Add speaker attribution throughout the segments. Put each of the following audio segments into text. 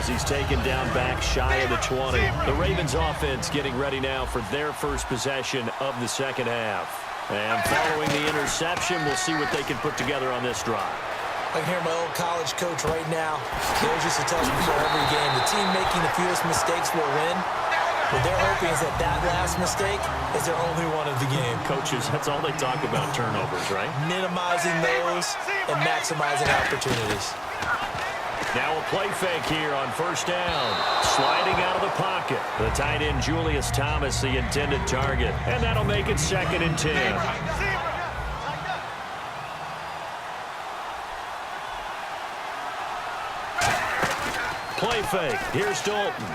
Speaker 1: as he's taken down back shy of the 20. The Ravens offense getting ready now for their first possession of the second half. And following the interception, we'll see what they can put together on this drive.
Speaker 2: I can hear my old college coach right now. He always used to tell us before every game, the team making the fewest mistakes will win. What they're hoping is that last mistake is their only one of the game.
Speaker 1: Coaches, that's all they talk about, turnovers, right?
Speaker 2: Minimizing those and maximizing opportunities.
Speaker 1: Now a play fake here on first down. Sliding out of the pocket. The tight end, Julius Thomas, the intended target. And that'll make it 2nd and 10. Play fake. Here's Dalton.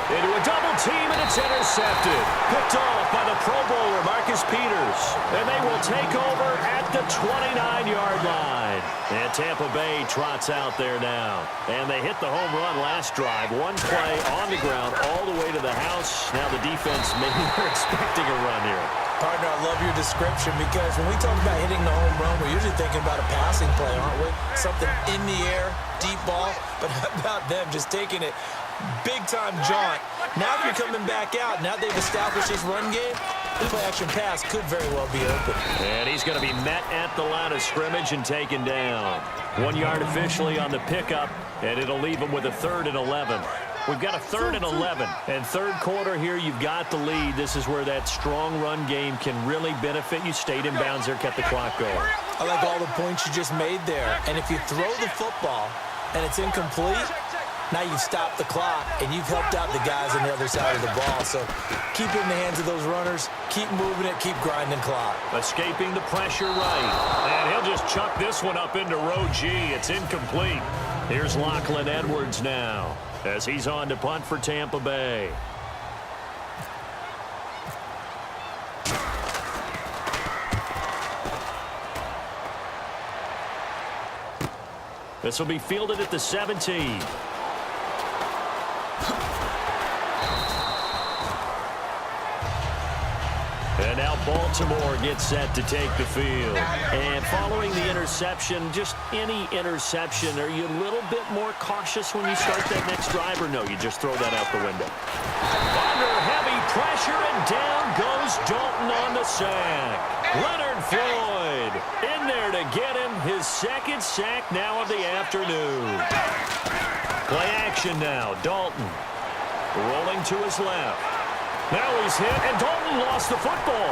Speaker 1: Into a double team, and it's intercepted. Picked off by the Pro Bowler, Marcus Peters. And they will take over at the 29-yard line. And Tampa Bay trots out there now. And they hit the home run last drive. One play on the ground all the way to the house. Now the defense, maybe they're expecting a run here.
Speaker 2: Partner, I love your description because when we talk about hitting the home run, we're usually thinking about a passing play, aren't we? Something in the air, deep ball. But how about them just taking it big-time jaunt? Now they're coming back out. Now they've established this run game. The play-action pass could very well be open.
Speaker 1: And he's going to be met at the line of scrimmage and taken down. 1 yard officially on the pickup, and it'll leave him with a 3rd and 11. We've got a 3rd and 11. And third quarter here, you've got the lead. This is where that strong run game can really benefit you. Stayed in bounds there, kept the clock going.
Speaker 2: I like all the points you just made there. And if you throw the football and it's incomplete, now you've stopped the clock, and you've helped out the guys on the other side of the ball. So keep it in the hands of those runners. Keep moving it. Keep grinding clock.
Speaker 1: Escaping the pressure right. And he'll just chuck this one up into row G. It's incomplete. Here's Lachlan Edwards now as he's on to punt for Tampa Bay. This will be fielded at the 17. And now Baltimore gets set to take the field. And following the interception, just any interception, are you a little bit more cautious when you start that next drive, or no, you just throw that out the window? Under heavy pressure, and down goes Dalton on the sack. Leonard Floyd in there to get him his 2nd sack now of the afternoon. Play action now. Dalton rolling to his left. Now he's hit, and Dalton lost the football.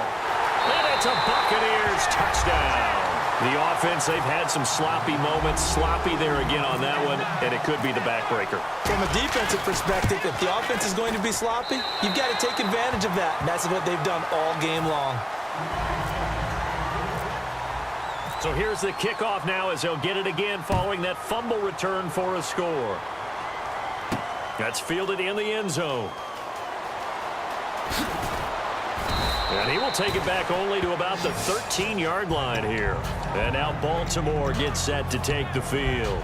Speaker 1: And it's a Buccaneers touchdown. The offense, they've had some sloppy moments. Sloppy there again on that one, and it could be the backbreaker.
Speaker 2: From a defensive perspective, if the offense is going to be sloppy, you've got to take advantage of that. And that's what they've done all game long.
Speaker 1: So here's the kickoff now as they'll get it again following that fumble return for a score. That's fielded in the end zone. And he will take it back only to about the 13-yard line here. And now Baltimore gets set to take the field.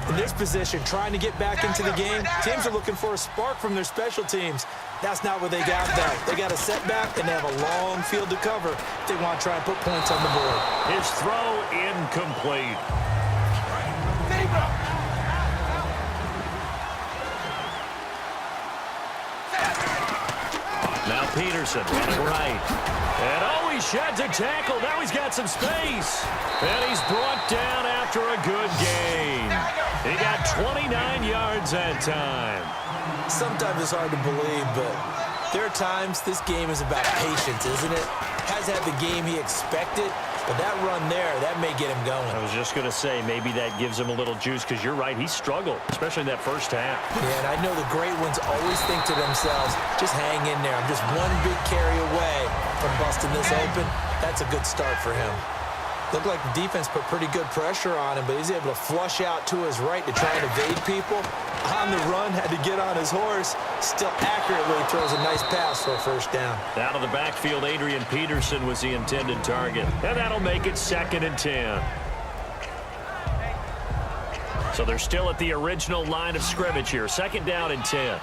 Speaker 2: In this position, trying to get back into the game, teams are looking for a spark from their special teams. That's not what they got back. They got a setback, and they have a long field to cover if they want to try and put points on the board.
Speaker 1: His throw incomplete. Now Peterson running right. And oh, he sheds a tackle. Now he's got some space. And he's brought down after a good gain. He got 29 yards that time.
Speaker 2: Sometimes it's hard to believe, but there are times this game is about patience, isn't it? Has had the game he expected, but that run there, that may get him going.
Speaker 1: I was just going to say, maybe that gives him a little juice, because you're right, he struggled, especially in that first half.
Speaker 2: Yeah, and I know the great ones always think to themselves, just hang in there. I'm just one big carry away from busting this open. That's a good start for him. Looked like the defense put pretty good pressure on him, but he's able to flush out to his right to try and evade people. On the run, had to get on his horse. Still accurately throws a nice pass for a first down.
Speaker 1: Out of the backfield, Adrian Peterson was the intended target. And that'll make it 2nd and 10. So they're still at the original line of scrimmage here. 2nd down and 10.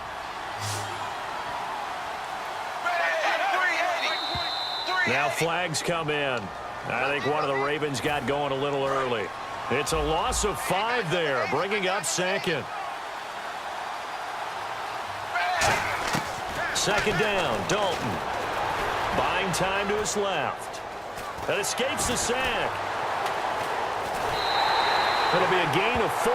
Speaker 1: Now flags come in. I think one of the Ravens got going a little early. It's a loss of 5 there, bringing up second. Second down, Dalton. Buying time to his left. That escapes the sack. It'll be a gain of 4,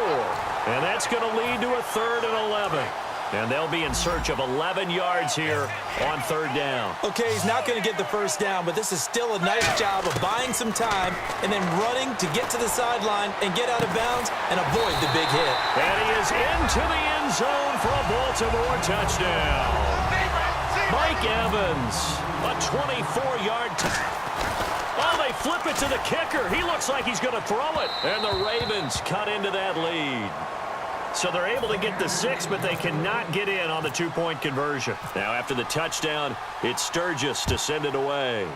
Speaker 1: and that's going to lead to a 3rd and 11. And they'll be in search of 11 yards here on 3rd down.
Speaker 2: Okay, he's not going to get the first down, but this is still a nice job of buying some time and then running to get to the sideline and get out of bounds and avoid the big hit.
Speaker 1: And he is into the end zone for a Baltimore touchdown. Mike Evans, a 24-yard Oh, they flip it to the kicker. He looks like he's going to throw it. And the Ravens cut into that lead. So they're able to get the 6, but they cannot get in on the 2-point conversion. Now, after the touchdown, it's Sturgis to send it away.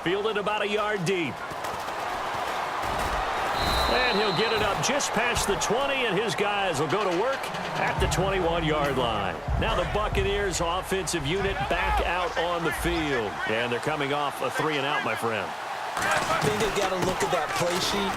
Speaker 1: Fielded about a yard deep. And he'll get it up just past the 20, and his guys will go to work at the 21-yard line. Now the Buccaneers offensive unit back out on the field. And they're coming off a 3-and-out, my friend.
Speaker 2: I think they've got to look at that play sheet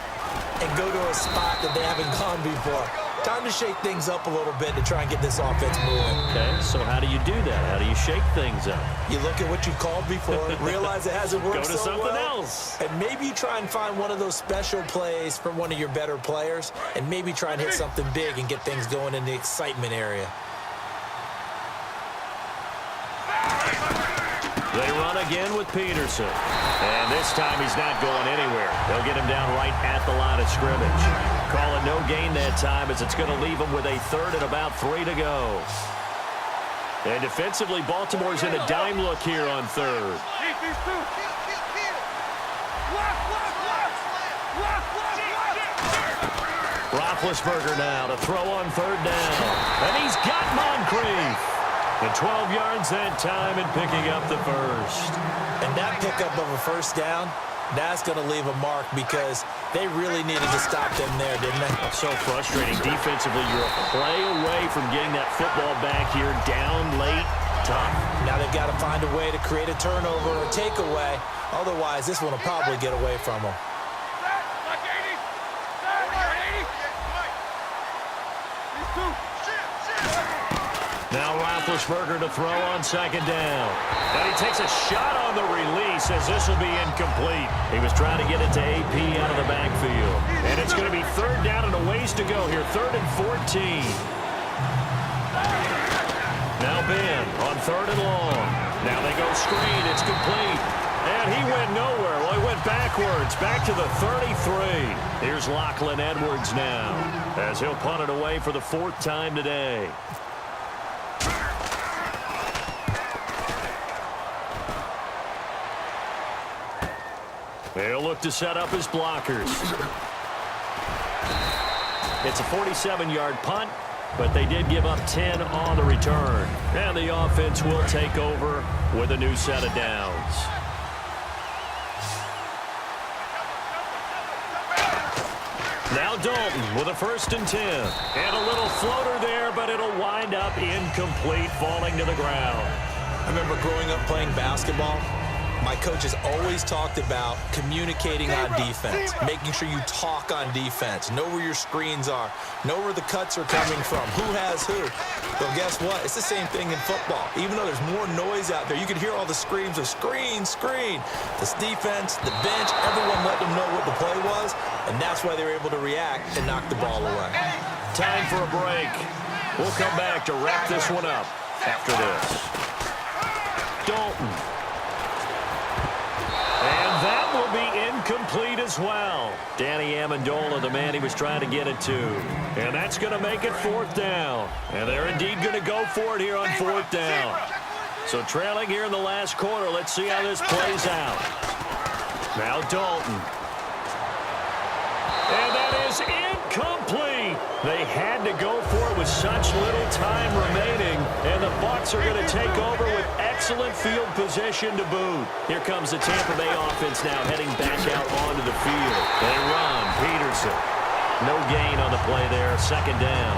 Speaker 2: and go to a spot that they haven't gone before. Time to shake things up a little bit to try and get this offense moving.
Speaker 1: Okay, so how do you do that? How do you shake things up?
Speaker 2: You look at what you called before, realize it hasn't worked
Speaker 1: Go to
Speaker 2: so
Speaker 1: something
Speaker 2: well,
Speaker 1: else.
Speaker 2: and maybe you try and find one of those special plays from one of your better players, and maybe try and hit something big and get things going in the excitement area.
Speaker 1: They run again with Peterson. And this time he's not going anywhere. They'll get him down right at the line of scrimmage. Call it no gain that time as it's going to leave him with a 3rd and about 3 to go. And defensively, Baltimore's in a dime look here on 3rd. Roethlisberger now to throw on 3rd down. And he's got Moncrief. And 12 yards that time and picking up the first.
Speaker 2: And that pickup of a first down, that's going to leave a mark because they really needed to stop them there, didn't they?
Speaker 1: So frustrating. Defensively, you're a play away from getting that football back here down late. Tough.
Speaker 2: Now they've got to find a way to create a turnover or takeaway. Otherwise, this one will probably get away from them.
Speaker 1: Now Roethlisberger to throw on 2nd down. And he takes a shot on the release as this will be incomplete. He was trying to get it to AP out of the backfield. And it's going to be 3rd down and a ways to go here. 3rd and 14. Now Ben on 3rd and long. Now they go screen. It's complete. And he went nowhere. Well, he went backwards. Back to the 33. Here's Lachlan Edwards now as he'll punt it away for the 4th time today. They'll look to set up his blockers. It's a 47-yard punt, but they did give up 10 on the return. And the offense will take over with a new set of downs. Now Dalton with a 1st and 10. And a little floater there, but it'll wind up incomplete, falling to the ground.
Speaker 2: I remember growing up playing basketball. My coaches always talked about communicating on defense, making sure you talk on defense, know where your screens are, know where the cuts are coming from, who has who. But guess what? It's the same thing in football. Even though there's more noise out there, you can hear all the screams of screen, screen. This defense, the bench, everyone let them know what the play was, and that's why they were able to react and knock the ball away.
Speaker 1: Time for a break. We'll come back to wrap this one up after this. Dalton. And that will be incomplete as well. Danny Amendola, the man he was trying to get it to. And that's going to make it 4th down. And they're indeed going to go for it here on 4th down. So trailing here in the last quarter, let's see how this plays out. Now Dalton. And that is incomplete. They had to go for it with such little time remaining. And the Bucs are going to take over with excellent field position to boot. Here comes the Tampa Bay offense now heading back out onto the field. They run. Peterson. No gain on the play there. 2nd down.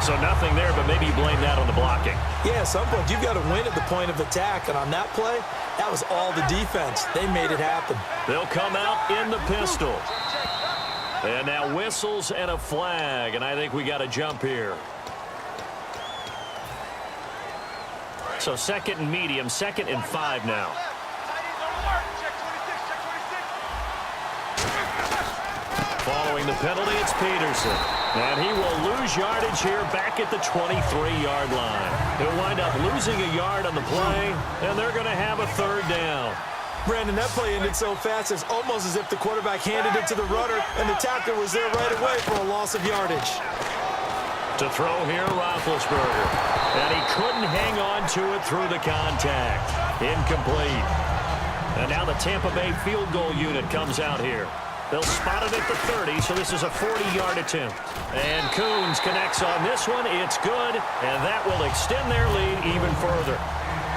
Speaker 1: So nothing there, but maybe you blame that on the blocking.
Speaker 2: Yeah, at some point you've got to win at the point of attack. And on that play, That was all the defense. They made it happen.
Speaker 1: They'll come out in the pistol. And now whistles and a flag, and I think we got a jump here. So second and medium, 2nd and 5 now. Following the penalty, it's Peterson. And he will lose yardage here back at the 23-yard line. He'll wind up losing a yard on the play, and they're going to have a 3rd down.
Speaker 2: Brandon, that play ended so fast, it's almost as if the quarterback handed it to the runner, and the tackler was there right away for a loss of yardage.
Speaker 1: To throw here, Roethlisberger. And he couldn't hang on to it through the contact. Incomplete. And now the Tampa Bay field goal unit comes out here. They'll spot it at the 30, so this is a 40-yard attempt. And Coons connects on this one. It's good, and that will extend their lead even further.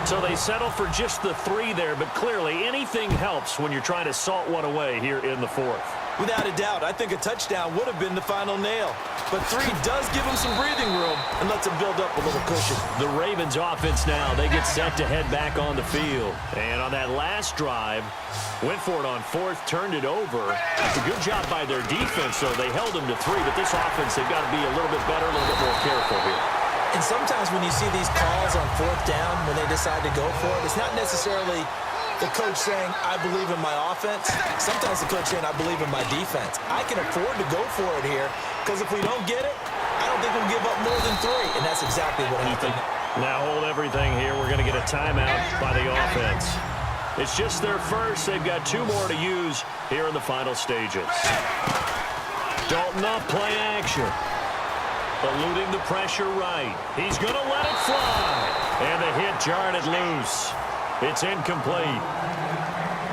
Speaker 1: So they settle for just the 3 there, but clearly anything helps when you're trying to salt one away here in the 4th.
Speaker 2: Without a doubt, I think a touchdown would have been the final nail. But 3 does give them some breathing room and lets them build up a little cushion.
Speaker 1: The Ravens offense now, they get set to head back on the field. And on that last drive, went for it on 4th, turned it over. A good job by their defense, though. They held them to 3, but this offense, they've got to be a little bit better, a little bit more careful here.
Speaker 2: And sometimes when you see these calls on 4th down, when they decide to go for it, it's not necessarily the coach saying, I believe in my offense. Sometimes the coach saying, I believe in my defense. I can afford to go for it here, because if we don't get it, I don't think we'll give up more than 3. And that's exactly what happened.
Speaker 1: Now hold everything here. We're going to get a timeout by the offense. It's just their first. They've got 2 more to use here in the final stages. Dalton up, play action. Eluding the pressure right. He's going to let it fly. And the hit jarred it loose. It's incomplete.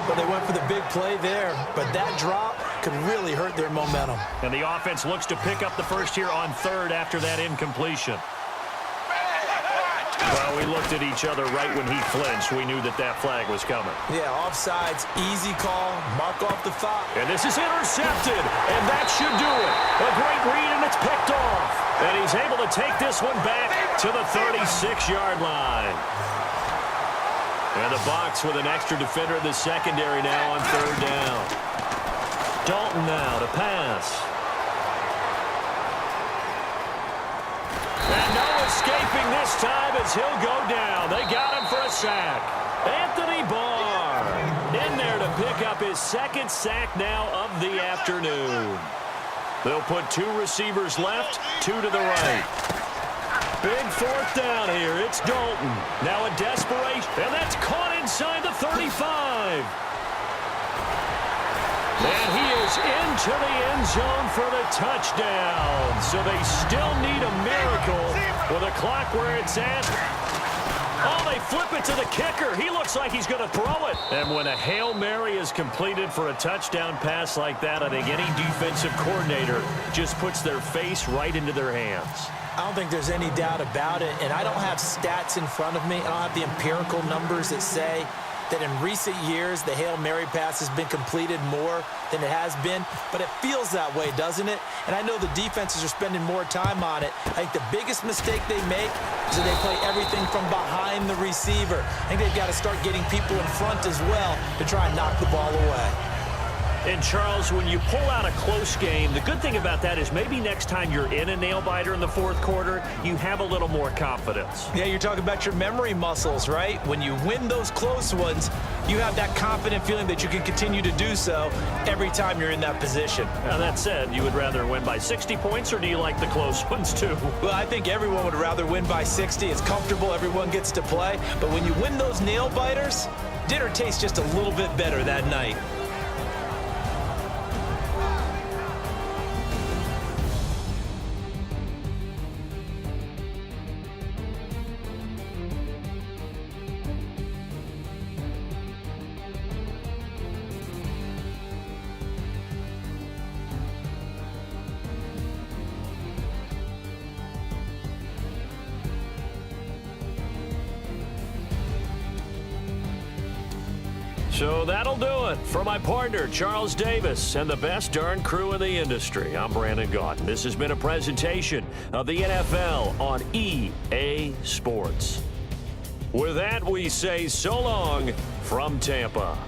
Speaker 2: But they went for the big play there, but that drop could really hurt their momentum.
Speaker 1: And the offense looks to pick up the first here on 3rd after that incompletion. Well, we looked at each other right when he flinched. We knew that that flag was coming.
Speaker 2: Yeah, offsides, easy call, mark off the thought.
Speaker 1: And this is intercepted, and that should do it. A great read, and it's picked off. And he's able to take this one back to the 36-yard line. And the box with an extra defender in the secondary now on 3rd down. Dalton now to pass. And no escaping this time as he'll go down. They got him for a sack. Anthony Barr in there to pick up his 2nd sack now of the afternoon. They'll put 2 receivers left, 2 to the right. Big 4th down here. It's Dalton. Now a desperation. And that's caught inside the 35. And he is into the end zone for the touchdown. So they still need a miracle with a clock where it's at. Oh, they flip it to the kicker. He looks like he's going to throw it. And when a Hail Mary is completed for a touchdown pass like that, I think any defensive coordinator just puts their face right into their hands.
Speaker 2: I don't think there's any doubt about it, and I don't have stats in front of me. I don't have the empirical numbers that say that in recent years the Hail Mary pass has been completed more than it has been, but it feels that way, doesn't it? And I know the defenses are spending more time on it. I think the biggest mistake they make is that they play everything from behind the receiver. I think they've got to start getting people in front as well to try and knock the ball away.
Speaker 1: And, Charles, when you pull out a close game, the good thing about that is maybe next time you're in a nail-biter in the 4th quarter, you have a little more confidence.
Speaker 2: Yeah, you're talking about your memory muscles, right? When you win those close ones, you have that confident feeling that you can continue to do so every time you're in that position.
Speaker 1: Now, that said, you would rather win by 60 points, or do you like the close ones, too?
Speaker 2: Well, I think everyone would rather win by 60. It's comfortable. Everyone gets to play. But when you win those nail-biters, dinner tastes just a little bit better that night.
Speaker 1: So that'll do it. For my partner, Charles Davis, and the best darn crew in the industry, I'm Brandon Gaudin. This has been a presentation of the NFL on EA Sports. With that, we say so long from Tampa.